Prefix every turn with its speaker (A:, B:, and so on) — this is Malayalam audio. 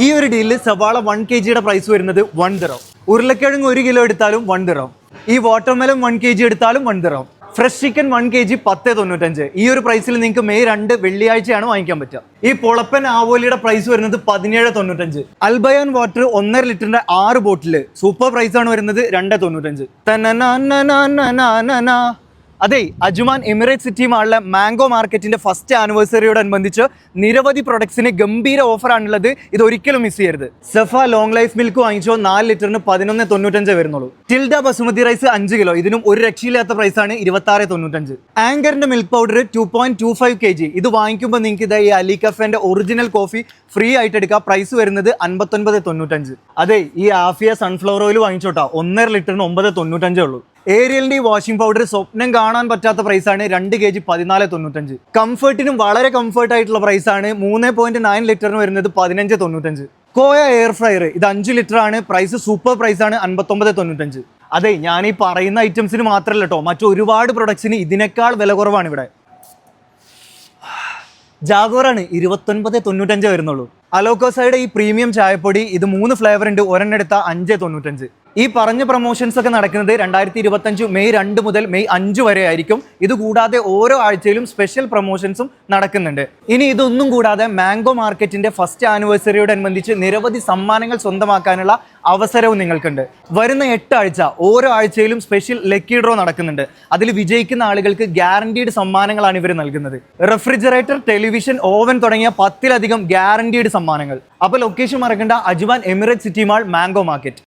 A: ഈ ഒരു ഡീലിൽ സവാള 1 kg പ്രൈസ് വരുന്നത് 1 ദിറം. ഉരുളക്കിഴങ്ങ് 1 കിലോ എടുത്താലും 1 ദിറം. ഈ വാട്ടർമെലൺ 1 kg എടുത്താലും 1 ദിറം. Fresh chicken 1 kg 10.95. ഈ ഒരു പ്രൈസിൽ നിങ്ങൾക്ക് മെയ് 2 വെള്ളിയാഴ്ചയാണ് വാങ്ങിക്കാൻ പറ്റുക. ഈ പൊളപ്പൻ ആവോലിയുടെ പ്രൈസ് വരുന്നത് 17.95. അൽബയാൻ വാട്ടർ 1.5 ലിറ്ററിന്റെ 6 ബോട്ടിൽ സൂപ്പർ പ്രൈസ് ആണ് വരുന്നത് 2.95. അതെ, അജ്മാൻ എമിറേറ്റ് സിറ്റി മാളിലെ മാംഗോ മാർക്കറ്റിന്റെ ഫസ്റ്റ് ആനിവേഴ്സറിയോടനുബന്ധിച്ച് നിരവധി പ്രൊഡക്ട്സിന് ഗംഭീര ഓഫറാണുള്ളത്. ഇത് ഒരിക്കലും മിസ് ചെയ്യരുത്. സഫ ലോങ് ലൈഫ് മിൽക്ക് വാങ്ങിച്ചോ 4 ലിറ്ററിന് 11.95 വരുന്നുള്ളൂ. ടിൽഡ ബസുമതി റൈസ് 5 കിലോ, ഇതിനും ഒരു രക്ഷയില്ലാത്ത പ്രൈസാണ് 26.95. ആങ്കറിന്റെ മിൽക്ക് പൗഡർ 2.25 kg, ഇത് വാങ്ങിക്കുമ്പോൾ നിങ്ങൾക്ക് ഇതാ ഈ അലി കഫേന്റെ ഒറിജിനൽ കോഫി ഫ്രീ ആയിട്ട് എടുക്കാം. പ്രൈസ് വരുന്നത് 59.95. അതെ, ഈ ആഫിയ സൺഫ്ലവർ ഓയിൽ വാങ്ങിച്ചോട്ടാ 1.5 ലിറ്ററിന് 9.95 ഉള്ളൂ. ഏരിയലിന്റെ ഈ വാഷിംഗ് പൗഡർ സ്വപ്നം കാണാൻ പറ്റാത്ത പ്രൈസാണ് 2 kg 14.95. കംഫർട്ടിനും വളരെ കംഫർട്ട് ആയിട്ടുള്ള പ്രൈസാണ് 3.9 ലിറ്ററിന് വരുന്നത് 15.95. കോയ എയർ ഫ്രയർ ഇത് 5 ലിറ്റർ ആണ്. പ്രൈസ് സൂപ്പർ പ്രൈസാണ് 59.95. അതെ, ഞാൻ ഈ പറയുന്ന ഐറ്റംസിന് മാത്രമല്ല കേട്ടോ, മറ്റു ഒരുപാട് പ്രൊഡക്ട്സിന് ഇതിനേക്കാൾ വില കുറവാണ് ഇവിടെ. ജാഗോറാണ് 29.95 വരുന്നുള്ളൂ. അലോക്കോസയുടെ ഈ പ്രീമിയം ചായപ്പൊടി ഇത് 3 ഫ്ലേവർ ഉണ്ട്, ഒരെണ്ണം എടുത്ത 5.95. ഈ പറഞ്ഞ പ്രൊമോഷൻസ് ഒക്കെ നടക്കുന്നത് 2025 മെയ് 2 മുതൽ മെയ് 5 വരെ ആയിരിക്കും. ഇത് കൂടാതെ ഓരോ ആഴ്ചയിലും സ്പെഷ്യൽ പ്രൊമോഷൻസും നടക്കുന്നുണ്ട്. ഇനി ഇതൊന്നും കൂടാതെ മാംഗോ മാർക്കറ്റിന്റെ ഫസ്റ്റ് ആനിവേഴ്സറിയോടനുബന്ധിച്ച് നിരവധി സമ്മാനങ്ങൾ സ്വന്തമാക്കാനുള്ള അവസരവും നിങ്ങൾക്കുണ്ട്. വരുന്ന 8 ആഴ്ച ഓരോ ആഴ്ചയിലും സ്പെഷ്യൽ ലക്കി ഡ്രോ നടക്കുന്നുണ്ട്. അതിൽ വിജയിക്കുന്ന ആളുകൾക്ക് ഗ്യാരണ്ടീഡ് സമ്മാനങ്ങളാണ് ഇവർ നൽകുന്നത്. റെഫ്രിജറേറ്റർ, ടെലിവിഷൻ, ഓവൻ തുടങ്ങിയ 10-ലധികം ഗ്യാരണ്ടീഡ് സമ്മാനങ്ങൾ. അപ്പോൾ ലൊക്കേഷൻ മറക്കണ്ട, Ajman emirate city mall mango market.